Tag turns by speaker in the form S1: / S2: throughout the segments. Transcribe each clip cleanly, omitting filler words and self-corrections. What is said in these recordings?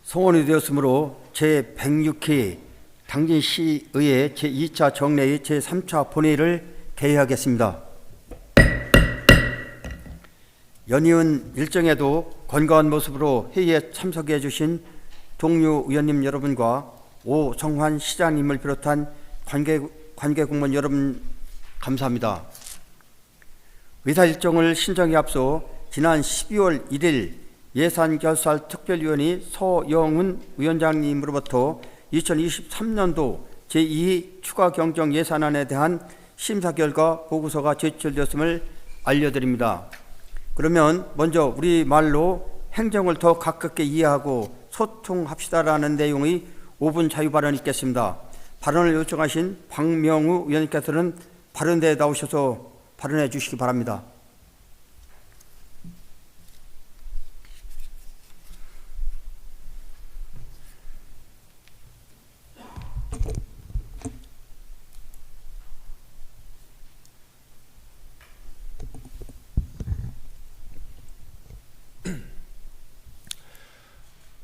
S1: 송원이 되었으므로 제106회 당진시의회 제2차 정례의 제3차 본회의를 개회하겠습니다. 연이은 일정에도 건강한 모습으로 회의에 참석해 주신 동료 의원님 여러분과 오성환 시장님을 비롯한 관계공무원 여러분 감사합니다. 의사 일정을 신정에 앞서 지난 12월 1일 예산결산 특별위원회 서영훈 위원장님으로부터 2023년도 제2 추가경정 예산안에 대한 심사 결과 보고서가 제출되었음을 알려드립니다. 그러면 먼저 우리말로 행정을 더 가깝게 이해하고 소통합시다라는 내용의 5분 자유 발언이 있겠습니다. 발언을 요청하신 박명우 의원님께서는 발언대에 나오셔서 발언해 주시기 바랍니다.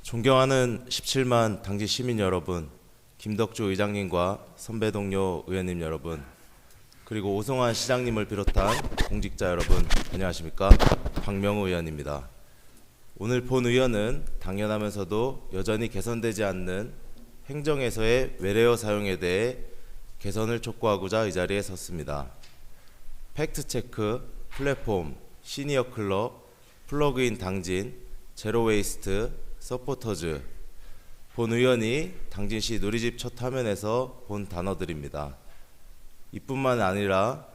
S2: 존경하는 17만 당진 시민 여러분, 김덕주 의장님과 선배 동료 의원님 여러분, 그리고 오성환 시장님을 비롯한 공직자 여러분, 안녕하십니까? 박명우 의원입니다. 오늘 본 의원은 당연하면서도 여전히 개선되지 않는 행정에서의 외래어 사용에 대해 개선을 촉구하고자 이 자리에 섰습니다. 팩트체크, 플랫폼, 시니어 클럽, 플러그인 당진, 제로웨이스트, 서포터즈, 본 의원이 당진시 누리집 첫 화면에서 본 단어들입니다. 이뿐만 아니라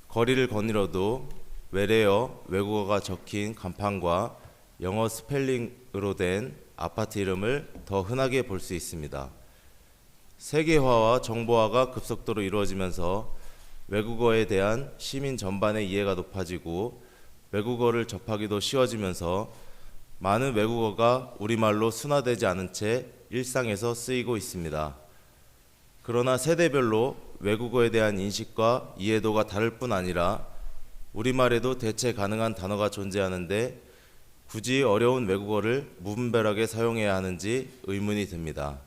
S2: 거리를 거닐어도 외래어, 외국어가 적힌 간판과 영어 스펠링으로 된 아파트 이름을 더 흔하게 볼 수 있습니다. 세계화와 정보화가 급속도로 이루어지면서 외국어에 대한 시민 전반의 이해가 높아지고 외국어를 접하기도 쉬워지면서 많은 외국어가 우리말로 순화되지 않은 채 일상에서 쓰이고 있습니다. 그러나 세대별로 외국어에 대한 인식과 이해도가 다를 뿐 아니라 우리말에도 대체 가능한 단어가 존재하는데 굳이 어려운 외국어를 무분별하게 사용해야 하는지 의문이 듭니다.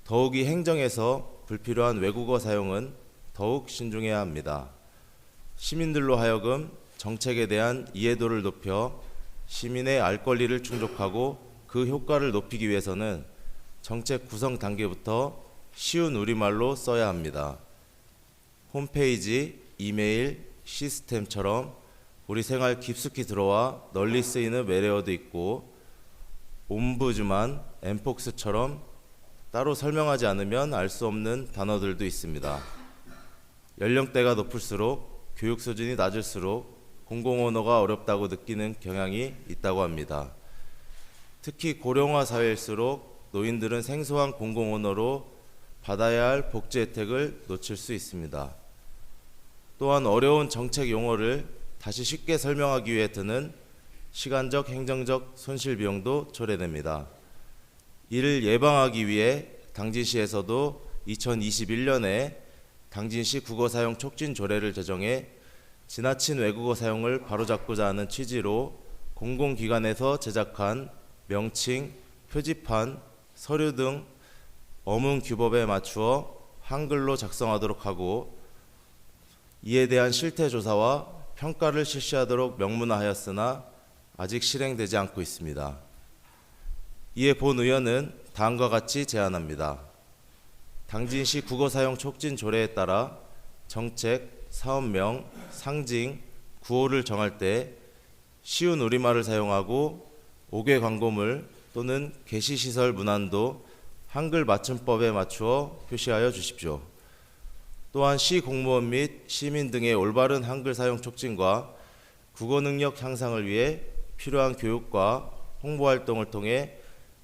S2: 더욱이 행정에서 불필요한 외국어 사용은 더욱 신중해야 합니다. 시민들로 하여금 정책에 대한 이해도를 높여 시민의 알 권리를 충족하고 그 효과를 높이기 위해서는 정책 구성 단계부터 쉬운 우리말로 써야 합니다. 홈페이지, 이메일, 시스템처럼 우리 생활 깊숙이 들어와 널리 쓰이는 외래어도 있고 옴부즈만, 엠폭스처럼 따로 설명하지 않으면 알 수 없는 단어들도 있습니다. 연령대가 높을수록 교육 수준이 낮을수록 공공언어가 어렵다고 느끼는 경향이 있다고 합니다. 특히 고령화 사회일수록 노인들은 생소한 공공언어로 받아야 할 복지 혜택을 놓칠 수 있습니다. 또한 어려운 정책 용어를 다시 쉽게 설명하기 위해 드는 시간적, 행정적 손실 비용도 초래됩니다. 이를 예방하기 위해 당진시에서도 2021년에 당진시 국어 사용 촉진 조례를 제정해 지나친 외국어 사용을 바로잡고자 하는 취지로 공공기관에서 제작한 명칭, 표지판, 서류 등 어문규법에 맞추어 한글로 작성하도록 하고 이에 대한 실태조사와 평가를 실시하도록 명문화하였으나 아직 실행되지 않고 있습니다. 이에 본 의원은 다음과 같이 제안합니다. 당진시 국어 사용 촉진 조례에 따라 정책, 사업명, 상징, 구호를 정할 때 쉬운 우리말을 사용하고 5개 광고물 또는 게시시설 문안도 한글 맞춤법에 맞추어 표시하여 주십시오. 또한 시 공무원 및 시민 등의 올바른 한글 사용 촉진과 국어 능력 향상을 위해 필요한 교육과 홍보 활동을 통해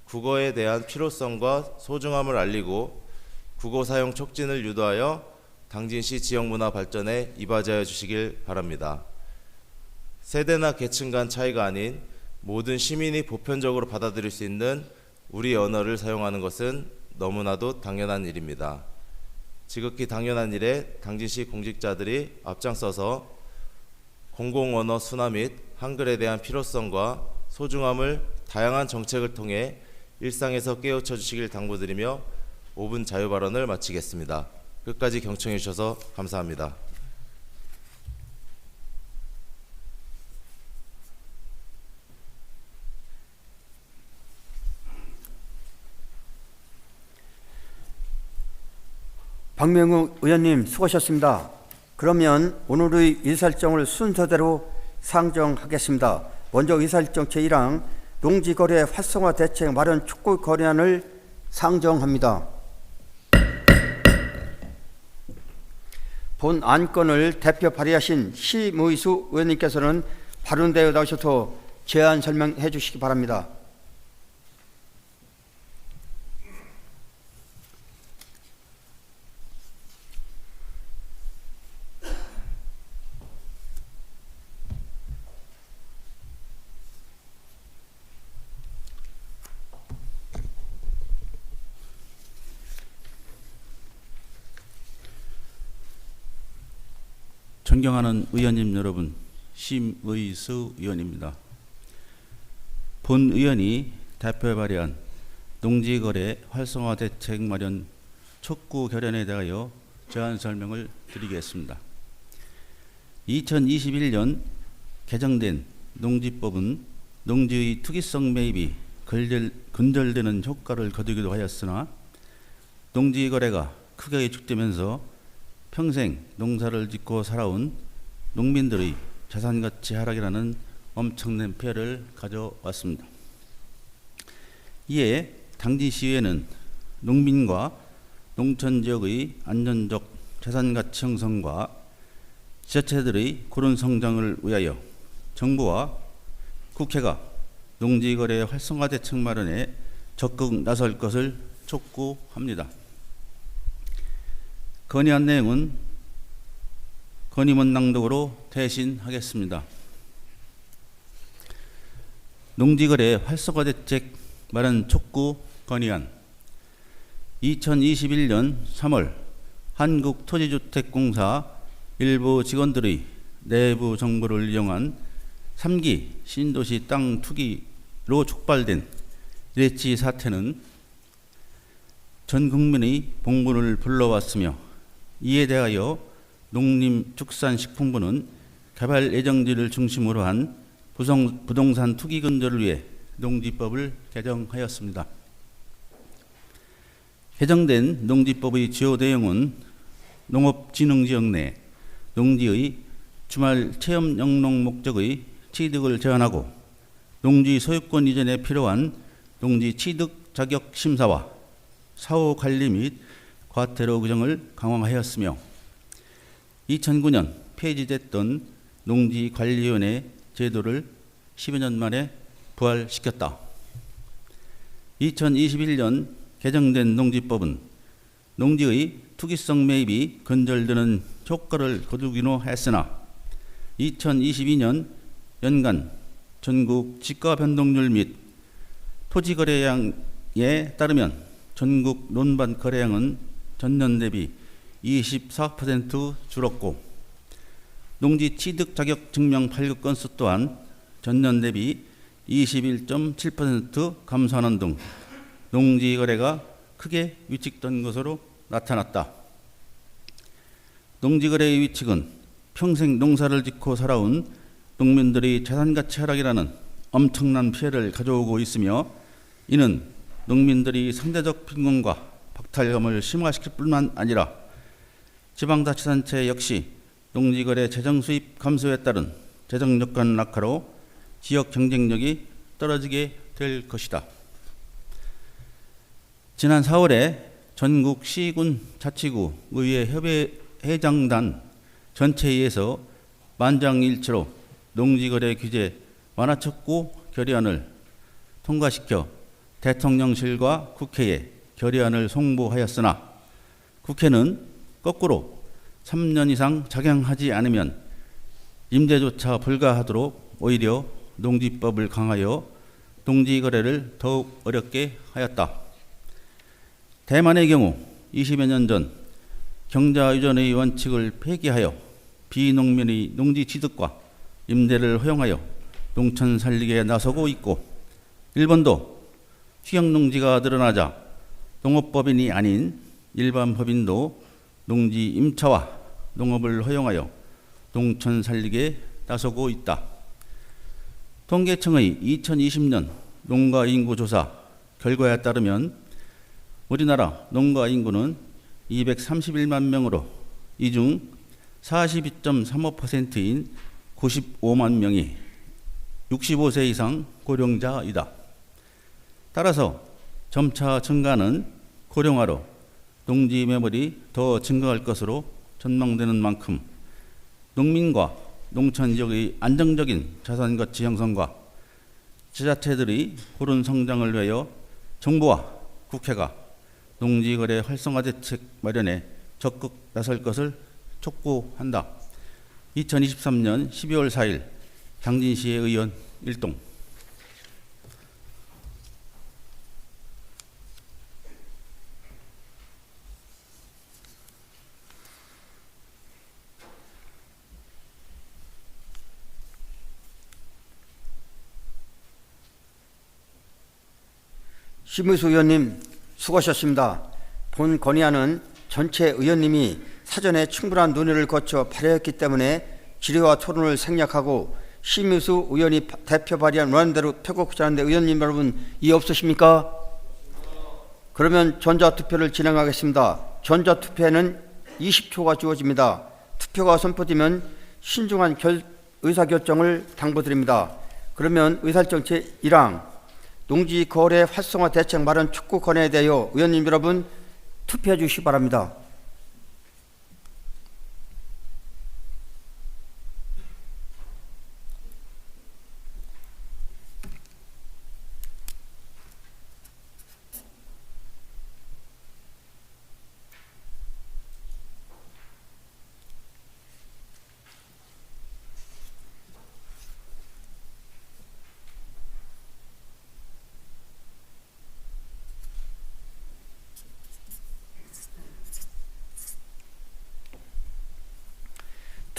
S2: 국어에 대한 필요성과 소중함을 알리고 국어 사용 촉진을 유도하여 당진시 지역문화 발전에 이바지하여 주시길 바랍니다. 세대나 계층 간 차이가 아닌 모든 시민이 보편적으로 받아들일 수 있는 우리 언어를 사용하는 것은 너무나도 당연한 일입니다. 지극히 당연한 일에 당진시 공직자들이 앞장서서 공공언어 순화 및 한글에 대한 필요성과 소중함을 다양한 정책을 통해 일상에서 깨우쳐 주시길 당부드리며 5분 자유 발언을 마치겠습니다. 끝까지 경청해 주셔서 감사합니다.
S1: 박명우 의원님 수고하셨습니다. 그러면 오늘의 의사일정을 순서대로 상정하겠습니다. 먼저 의사일정 제1항 농지거래 활성화 대책 마련 촉구 거래안을 상정합니다. 본 안건을 대표 발의하신 심의수 의원님께서는 발언대에 나오셔서 제안 설명해 주시기 바랍니다.
S3: 존경하는 의원님 여러분, 심의수 의원입니다. 본 의원이 대표 발의한 농지거래 활성화 대책 마련 촉구 결연에 대하여 제안 설명을 드리겠습니다. 2021년 개정된 농지법은 농지의 투기성 매입이 근절되는 효과를 거두기도 하였으나 농지거래가 크게 위축되면서 평생 농사를 짓고 살아온 농민들의 자산가치 하락이라는 엄청난 피해를 가져왔습니다. 이에 당지시에는 농민과 농촌지역의 안전적 자산가치 형성과 지자체들의 고른 성장을 위하여 정부와 국회가 농지거래 활성화 대책 마련에 적극 나설 것을 촉구합니다. 건의안 내용은 건의문 낭독으로 대신하겠습니다. 농지거래 활성화 대책 마련 촉구 건의안 2021년 3월 한국토지주택공사 일부 직원들의 내부 정보를 이용한 3기 신도시 땅 투기로 촉발된 일회치 사태는 전 국민의 봉분을 불러왔으며 이에 대하여 농림축산식품부는 개발 예정지를 중심으로 한 부동산 투기 근절을 위해 농지법을 개정하였습니다. 개정된 농지법의 주요 내용은 농업진흥지역 내 농지의 주말 체험 영농 목적의 취득을 제한하고 농지 소유권 이전에 필요한 농지 취득 자격 심사와 사후 관리 및 과태료 규정을 강화하였으며 2009년 폐지됐던 농지관리위원회 제도를 10여 년 만에 부활시켰다. 2021년 개정된 농지법은 농지의 투기성 매입이 근절되는 효과를 거두기로 했으나 2022년 연간 전국 지가 변동률 및 토지 거래량에 따르면 전국 논밭 거래량은 전년 대비 24% 줄었고 농지 취득 자격 증명 발급 건수 또한 전년 대비 21.7% 감소하는 등 농지 거래가 크게 위축된 것으로 나타났다. 농지 거래의 위축은 평생 농사를 짓고 살아온 농민들의 자산가치 하락이라는 엄청난 피해를 가져오고 있으며 이는 농민들이 상대적 빈곤과 박탈감을 심화시킬 뿐만 아니라 지방자치단체 역시 농지거래 재정 수입 감소에 따른 재정 여건 악화로 지역 경쟁력이 떨어지게 될 것이다. 지난 4월에 전국 시군 자치구 의회 협의회장단 전체회의에서 만장일치로 농지거래 규제 완화 촉구 결의안을 통과시켜 대통령실과 국회에 결의안을 송부하였으나 국회는 거꾸로 3년 이상 작용하지 않으면 임대조차 불가하도록 오히려 농지법을 강하여 농지거래를 더욱 어렵게 하였다. 대만의 경우 20여 년 전 경자유전의 원칙을 폐기하여 비농민의 농지 취득과 임대를 허용하여 농촌 살리기에 나서고 있고 일본도 식용농지가 늘어나자 농업법인이 아닌 일반 법인도 농지 임차와 농업을 허용하여 농촌 살리기에 나서고 있다. 통계청의 2020년 농가 인구 조사 결과에 따르면 우리나라 농가 인구는 231만 명으로 이 중 42.35%인 95만 명이 65세 이상 고령자이다. 따라서 점차 증가하는 고령화로 농지 매물이 더 증가할 것으로 전망되는 만큼 농민과 농촌 지역의 안정적인 자산 가치 형성과 지자체들이 고른 성장을 위하여 정부와 국회가 농지거래 활성화 대책 마련에 적극 나설 것을 촉구한다. 2023년 12월 4일 당진시의 의원 일동.
S1: 심의수 의원님 수고하셨습니다. 본 건의안은 전체 의원님이 사전에 충분한 논의를 거쳐 발의했기 때문에 질의와 토론을 생략하고 심의수 의원이 대표 발의한 원안대로 표決하는데 의원님 여러분 이해 없으십니까? 그러면 전자투표를 진행하겠습니다. 전자투표에는 20초가 주어집니다. 투표가 선포되면 신중한 의사결정을 당부드립니다. 그러면 의사결정 제1항 농지 거래 활성화 대책 마련 촉구 건의에 대하여 의원님 여러분 투표해 주시기 바랍니다.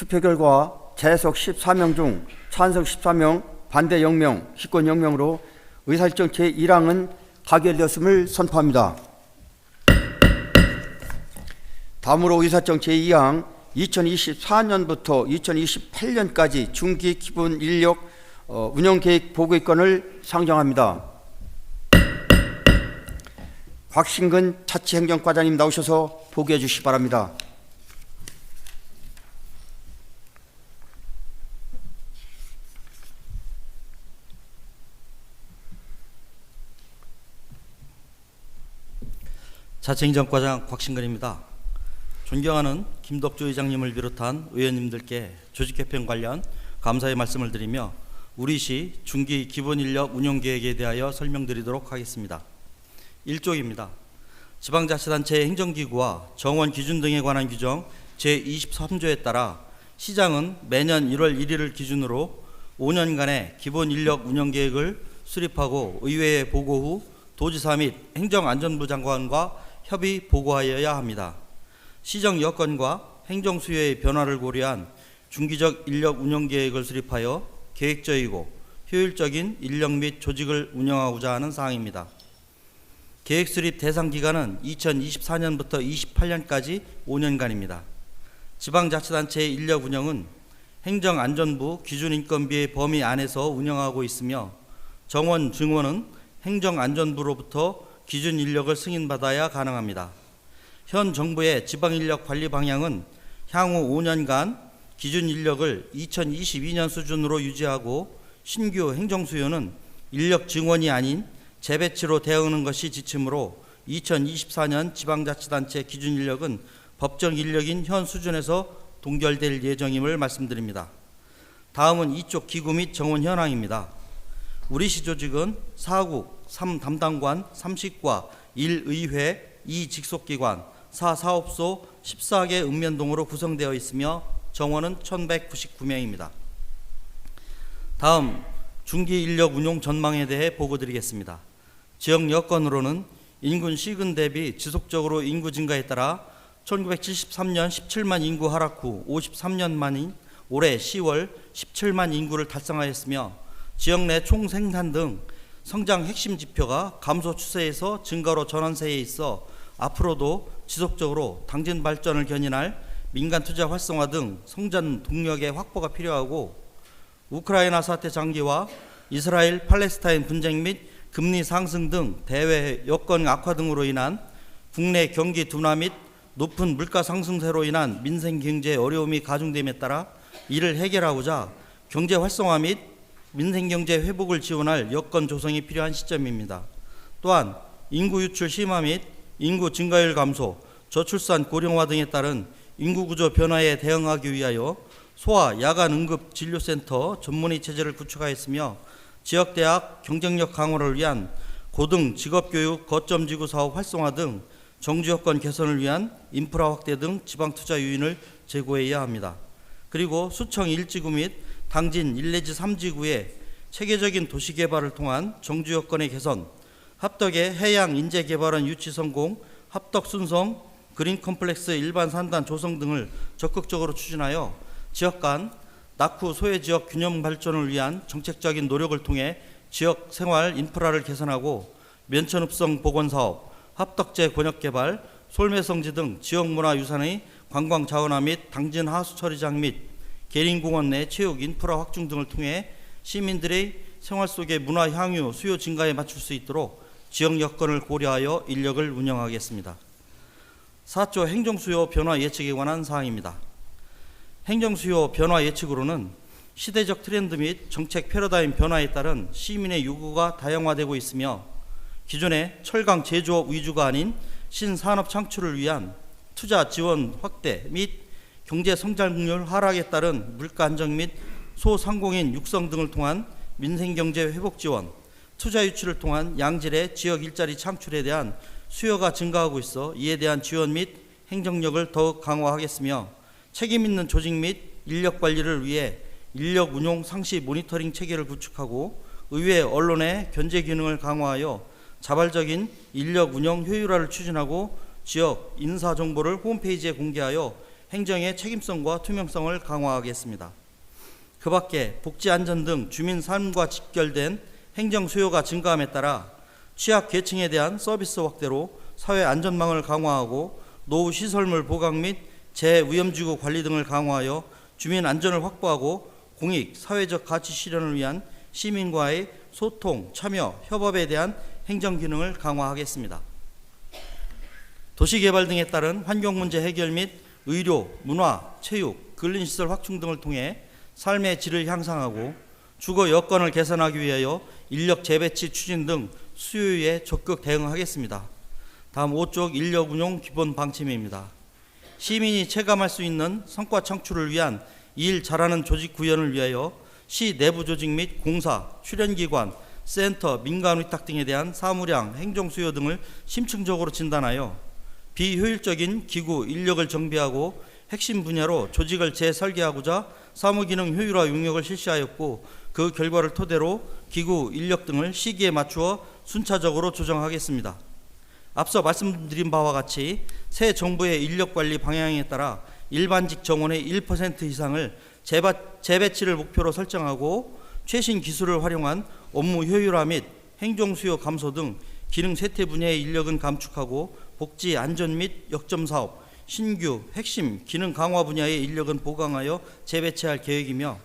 S1: 투표 결과 재석 14명 중 찬성 14명, 반대 0명, 기권 0명으로 의사결정 제1항은 가결되었음을 선포합니다. 다음으로 의사결정 제2항 2024년부터 2028년까지 중기 기본 인력 운영계획 보고의건을 상정합니다. 곽신근 자치행정과장님 나오셔서 보고해 주시기 바랍니다.
S4: 자치행정과장 곽신근입니다. 존경하는 김덕주 의장님을 비롯한 의원님들께 조직개편 관련 감사의 말씀을 드리며 우리시 중기 기본인력 운영계획에 대하여 설명드리도록 하겠습니다. 1쪽입니다. 지방자치단체의 행정기구와 정원 기준 등에 관한 규정 제23조에 따라 시장은 매년 1월 1일을 기준으로 5년간의 기본인력 운영계획을 수립하고 의회에 보고 후 도지사 및 행정안전부 장관과 협의 보고하여야 합니다. 시정 여건과 행정 수요의 변화를 고려한 중기적 인력 운영 계획을 수립하여 계획적이고 효율적인 인력 및 조직을 운영하고자 하는 사항입니다. 계획 수립 대상 기간은 2024년부터 28년까지 5년간입니다. 지방자치단체의 인력 운영은 행정안전부 기준인건비의 범위 안에서 운영하고 있으며 정원, 증원은 행정안전부로부터 기준 인력을 승인받아야 가능합니다. 현 정부의 지방인력 관리 방향은 향후 5년간 기준 인력을 2022년 수준으로 유지하고 신규 행정 수요는 인력 증원이 아닌 재배치로 대응하는 것이 지침으로 2024년 지방자치단체 기준 인력은 법정 인력인 현 수준에서 동결될 예정임을 말씀드립니다. 다음은 이쪽 기구 및 정원 현황입니다. 우리시 조직은 4국, 3담당관, 30과 1의회, 2직속기관, 4사업소 14개 읍면동으로 구성되어 있으며 정원은 1199명입니다. 다음 중기 인력 운용 전망에 대해 보고드리겠습니다. 지역 여건으로는 인구 시군 대비 지속적으로 인구 증가에 따라 1973년 17만 인구 하락 후 53년 만인 올해 10월 17만 인구를 달성하였으며 지역 내 총생산 등 성장 핵심 지표가 감소 추세에서 증가로 전환세에 있어 앞으로도 지속적으로 당진 발전을 견인할 민간 투자 활성화 등 성장 동력의 확보가 필요하고, 우크라이나 사태 장기화, 이스라엘 팔레스타인 분쟁 및 금리 상승 등 대외 여건 악화 등으로 인한 국내 경기 둔화 및 높은 물가 상승세로 인한 민생 경제 어려움이 가중됨에 따라 이를 해결하고자 경제 활성화 및 민생 경제 회복을 지원할 여건 조성이 필요한 시점입니다. 또한 인구 유출 심화 및 인구 증가율 감소, 저출산 고령화 등에 따른 인구 구조 변화에 대응하기 위하여 소아 야간 응급 진료센터 전문의 체제를 구축하였으며, 지역대학 경쟁력 강화를 위한 고등 직업교육 거점 지구 사업 활성화 등 정주 여건 개선을 위한 인프라 확대 등 지방 투자 유인을 제고해야 합니다. 그리고 수청 1지구 및 당진 1 내지 3지구의 체계적인 도시 개발을 통한 정주 여건의 개선, 합덕의 해양 인재 개발원 유치 성공, 합덕 순성, 그린 컴플렉스 일반 산단 조성 등을 적극적으로 추진하여 지역 간 낙후 소외 지역 균형 발전을 위한 정책적인 노력을 통해 지역 생활 인프라를 개선하고, 면천읍성 보건사업, 합덕제 권역개발, 솔매성지 등 지역문화유산의 관광 자원화 및 당진 하수처리장 및 계림공원 내 체육 인프라 확충 등을 통해 시민들의 생활 속의 문화 향유 수요 증가에 맞출 수 있도록 지역 여건을 고려하여 인력을 운영하겠습니다. 4조 행정수요 변화 예측에 관한 사항입니다. 행정수요 변화 예측으로는 시대적 트렌드 및 정책 패러다임 변화에 따른 시민의 요구가 다양화되고 있으며, 기존의 철강 제조업 위주가 아닌 신산업 창출을 위한 투자 지원 확대 및 경제 성장률 하락에 따른 물가 안정 및 소상공인 육성 등을 통한 민생경제 회복 지원, 투자 유치를 통한 양질의 지역 일자리 창출에 대한 수요가 증가하고 있어 이에 대한 지원 및 행정력을 더욱 강화하겠으며, 책임 있는 조직 및 인력 관리를 위해 인력 운용 상시 모니터링 체계를 구축하고, 의회 언론의 견제 기능을 강화하여 자발적인 인력 운영 효율화를 추진하고, 지역 인사 정보를 홈페이지에 공개하여 행정의 책임성과 투명성을 강화하겠습니다. 그 밖에 복지 안전 등 주민 삶과 직결된 행정 수요가 증가함에 따라 취약 계층에 대한 서비스 확대로 사회 안전망을 강화하고, 노후 시설물 보강 및 재위험지구 관리 등을 강화하여 주민 안전을 확보하고, 공익 사회적 가치 실현을 위한 시민과의 소통, 참여, 협업에 대한 행정 기능을 강화하겠습니다. 도시개발 등에 따른 환경 문제 해결 및 의료, 문화, 체육, 근린시설 확충 등을 통해 삶의 질을 향상하고, 주거 여건을 개선하기 위하여 인력 재배치 추진 등 수요에 적극 대응하겠습니다. 다음 5쪽 인력 운용 기본 방침입니다. 시민이 체감할 수 있는 성과 창출을 위한 일 잘하는 조직 구현을 위하여 시 내부 조직 및 공사, 출연기관, 센터, 민간 위탁 등에 대한 사무량, 행정 수요 등을 심층적으로 진단하여 비효율적인 기구, 인력을 정비하고 핵심 분야로 조직을 재설계하고자 사무기능 효율화 용역을 실시하였고, 그 결과를 토대로 기구, 인력 등을 시기에 맞추어 순차적으로 조정하겠습니다. 앞서 말씀드린 바와 같이 새 정부의 인력관리 방향에 따라 일반직 정원의 1% 이상을 재배치를 목표로 설정하고, 최신 기술을 활용한 업무 효율화 및 행정수요 감소 등 기능 쇠퇴 분야의 인력은 감축하고, 복지 안전 및 역점 사업, 신규 핵심 기능 강화 분야의 인력은 보강하여 재배치할 계획이며,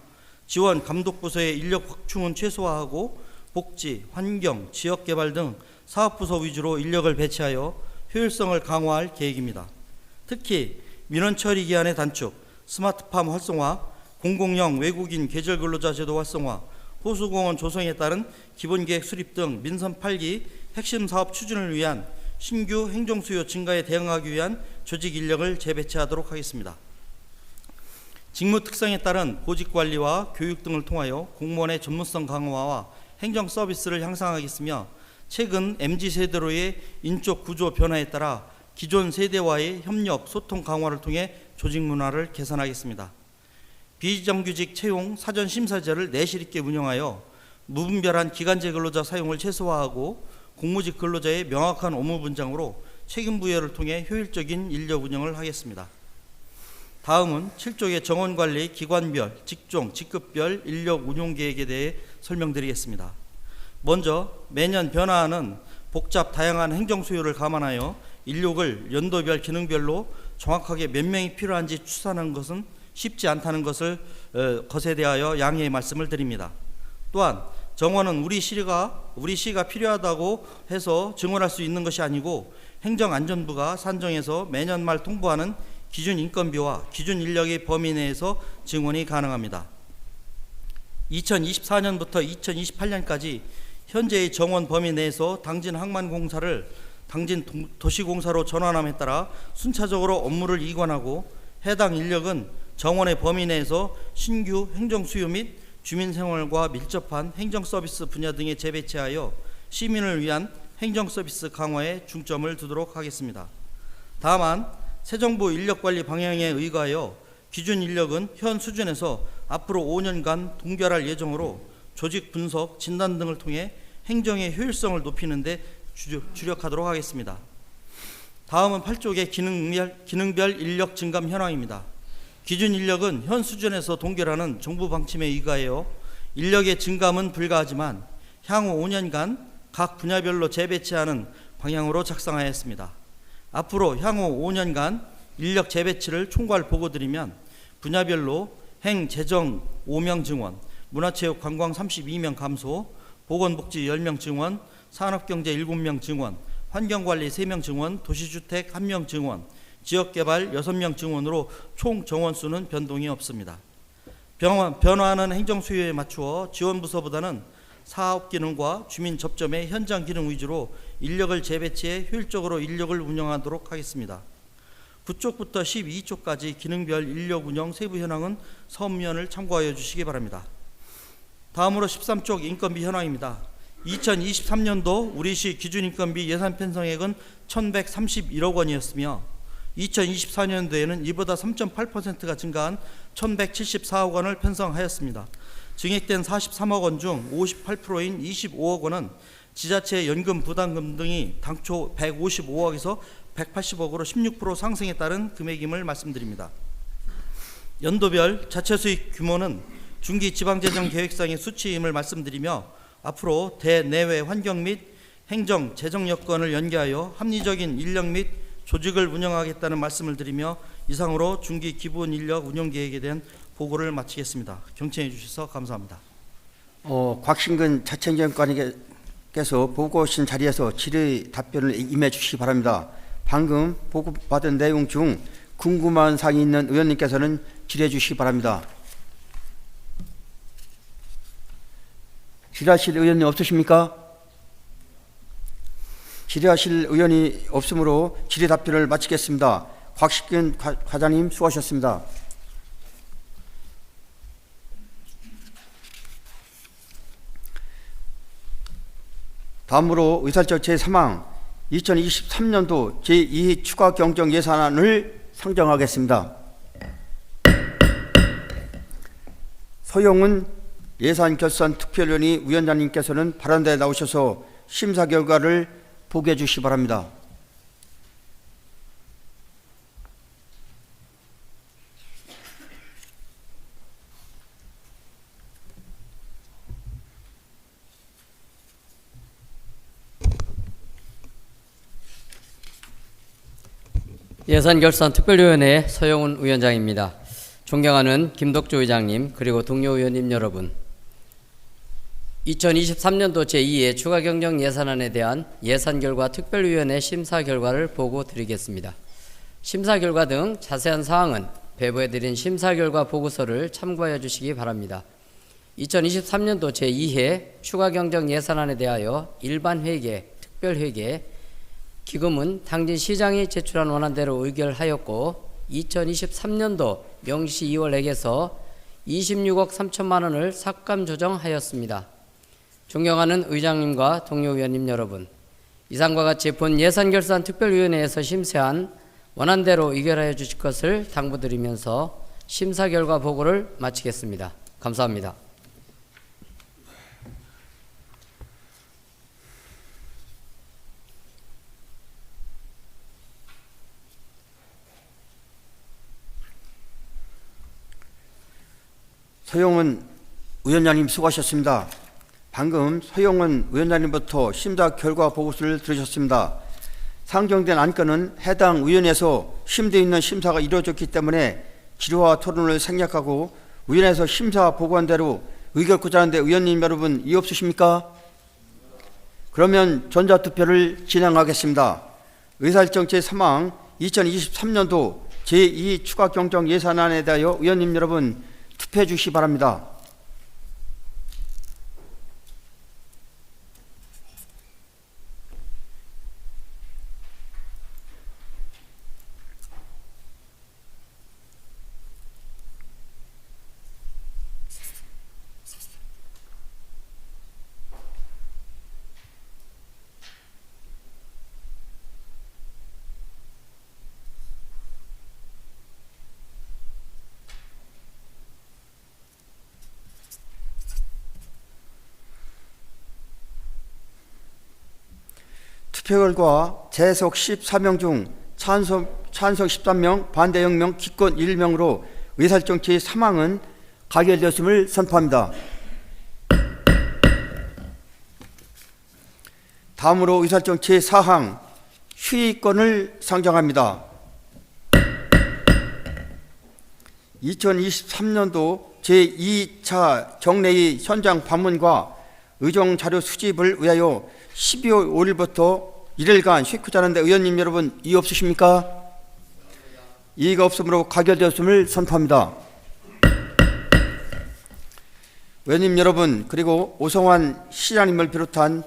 S4: 지원 감독부서의 인력 확충은 최소화하고, 복지, 환경, 지역개발 등 사업부서 위주로 인력을 배치하여 효율성을 강화할 계획입니다. 특히 민원 처리 기한의 단축, 스마트팜 활성화, 공공형 외국인 계절 근로자 제도 활성화, 호수공원 조성에 따른 기본계획 수립 등 민선 8기 핵심 사업 추진을 위한 신규 행정수요 증가에 대응하기 위한 조직 인력을 재배치하도록 하겠습니다. 직무 특성에 따른 보직관리와 교육 등을 통하여 공무원의 전문성 강화와 행정 서비스를 향상하겠으며, 최근 MZ세대로의 인적 구조 변화에 따라 기존 세대와의 협력, 소통 강화를 통해 조직 문화를 개선하겠습니다. 비정규직 채용 사전 심사제를 내실 있게 운영하여 무분별한 기간제 근로자 사용을 최소화하고, 공무직 근로자의 명확한 업무 분장으로 책임 부여를 통해 효율적인 인력 운영을 하겠습니다. 다음은 7쪽의 정원관리 기관별, 직종, 직급별 인력 운용 계획에 대해 설명드리겠습니다. 먼저 매년 변화하는 복잡 다양한 행정 수요를 감안하여 인력을 연도별 기능별로 정확하게 몇 명이 필요한지 추산하는 것은 쉽지 않다는 것에 대하여 양해의 말씀을 드립니다. 또한 정원은 우리 시가 필요하다고 해서 증원할 수 있는 것이 아니고 행정안전부가 산정해서 매년 말 통보하는 기준 인건비와 기준 인력의 범위 내에서 증원이 가능합니다. 2024년부터 2028년까지 현재의 정원 범위 내에서 당진 항만공사를 당진 도시공사로 전환함에 따라 순차적으로 업무를 이관하고 해당 인력은 정원의 범위 내에서 신규 행정수요 및 주민생활과 밀접한 행정서비스 분야 등에 재배치하여 시민을 위한 행정서비스 강화에 중점을 두도록 하겠습니다. 다만 새 정부 인력관리 방향에 의거하여 기준 인력은 현 수준에서 앞으로 5년간 동결할 예정으로 조직 분석, 진단 등을 통해 행정의 효율성을 높이는 데 주력하도록 하겠습니다. 다음은 8쪽의 기능별 인력 증감 현황입니다. 기준 인력은 현 수준에서 동결하는 정부 방침에 의거하여 인력의 증감은 불가하지만 향후 5년간 각 분야별로 재배치하는 방향으로 작성하였습니다. 앞으로 향후 5년간 인력 재배치를 총괄 보고드리면 분야별로 행, 재정 5명 증원, 문화체육 관광 32명 감소, 보건복지 10명 증원, 산업경제 7명 증원, 환경관리 3명 증원, 도시주택 1명 증원, 지역개발 6명 증원으로 총 정원수는 변동이 없습니다. 변화하는 행정 수요에 맞추어 지원부서보다는 사업 기능과 주민 접점의 현장 기능 위주로 인력을 재배치해 효율적으로 인력을 운영하도록 하겠습니다. 9쪽부터 12쪽까지 기능별 인력 운영 세부 현황은 서면을 참고하여 주시기 바랍니다. 다음으로 13쪽 인건비 현황입니다. 2023년도 우리시 기준인건비 예산 편성액은 1131억 원이었으며 2024년도에는 이보다 3.8%가 증가한 1174억 원을 편성하였습니다. 증액된 43억 원 중 58%인 25억 원은 지자체 연금 부담금 등이 당초 155억에서 180억으로 16% 상승에 따른 금액임을 말씀드립니다. 연도별 자체 수익 규모는 중기 지방재정 계획상의 수치임을 말씀드리며 앞으로 대내외 환경 및 행정 재정 여건을 연계하여 합리적인 인력 및 조직을 운영하겠다는 말씀을 드리며 이상으로 중기 기본 인력 운영 계획에 대한 보고를 마치겠습니다. 경청해 주셔서 감사합니다.
S1: 곽신근 자치행정관님께서 보고하신 자리에서 질의 답변을 임해 주시기 바랍니다. 방금 보고받은 내용 중 궁금한 사항이 있는 의원님께서는 질의해 주시기 바랍니다. 질의하실 의원님 없으십니까? 질의하실 의원이 없으므로 질의 답변을 마치겠습니다. 곽식근 과장님 수고하셨습니다. 다음으로 의사결 제3항 2023년도 제2 추가 경정 예산안을 상정하겠습니다. 서영은 예산결산특별위원회 위원장님께서는 발언대에 나오셔서 심사 결과를 보고해 주시기 바랍니다.
S5: 예산결산특별위원회 서영훈 위원장입니다. 존경하는 김덕조 의장님 그리고 동료 의원님 여러분, 2023년도 제2회 추가경정 예산안에 대한 예산결과 특별위원회 심사 결과를 보고 드리겠습니다. 심사 결과 등 자세한 사항은 배부해드린 심사 결과 보고서를 참고하여 주시기 바랍니다. 2023년도 제2회 추가경정 예산안에 대하여 일반회계, 특별회계, 기금은 당진시장이 제출한 원안대로 의결하였고 2023년도 명시 2월액에서 26억 3천만 원을 삭감 조정하였습니다. 존경하는 의장님과 동료 의원님 여러분, 이상과 같이 본 예산결산특별위원회에서 심사한 원안대로 의결하여 주실 것을 당부드리면서 심사 결과 보고를 마치겠습니다. 감사합니다.
S1: 서영은 위원장님 수고하셨습니다. 방금 서영원 위원장님부터 심사 결과 보고서를 들으셨습니다. 상정된 안건은 해당 위원회에서 심도 있는 심사가 이루어졌기 때문에 질의와 토론을 생략하고 위원회에서 심사 보고한 대로 의결코자 하는데 의원님 여러분 이의 없으십니까? 그러면 전자투표를 진행하겠습니다. 의사일정 제3항 2023년도 제2 추가 경정 예산안에 대하여 의원님 여러분 투표해 주시기 바랍니다. 투표 결과 재석 14명 중 찬성 13명, 반대 0명, 기권 1명으로 의사일정 제3항은 가결되었음을 선포합니다. 다음으로 의사일정 제4항 휴의권을 상정합니다. 2023년도 제2차 정례의 현장 방문과 의정자료 수집을 위하여 12월 5일부터 1일간 쉬고자 하는데 의원님 여러분 이의 없으십니까? 이의가 없으므로 가결되었음을 선포합니다. 의원님 여러분 그리고 오성환 시장님을 비롯한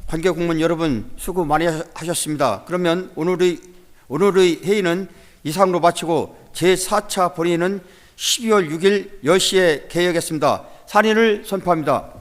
S1: 관계공무원 여러분 수고 많이 하셨습니다. 그러면 오늘의 회의는 이상으로 마치고 제4차 본회의는 12월 6일 10시에 개회하겠습니다. 산의를 선포합니다.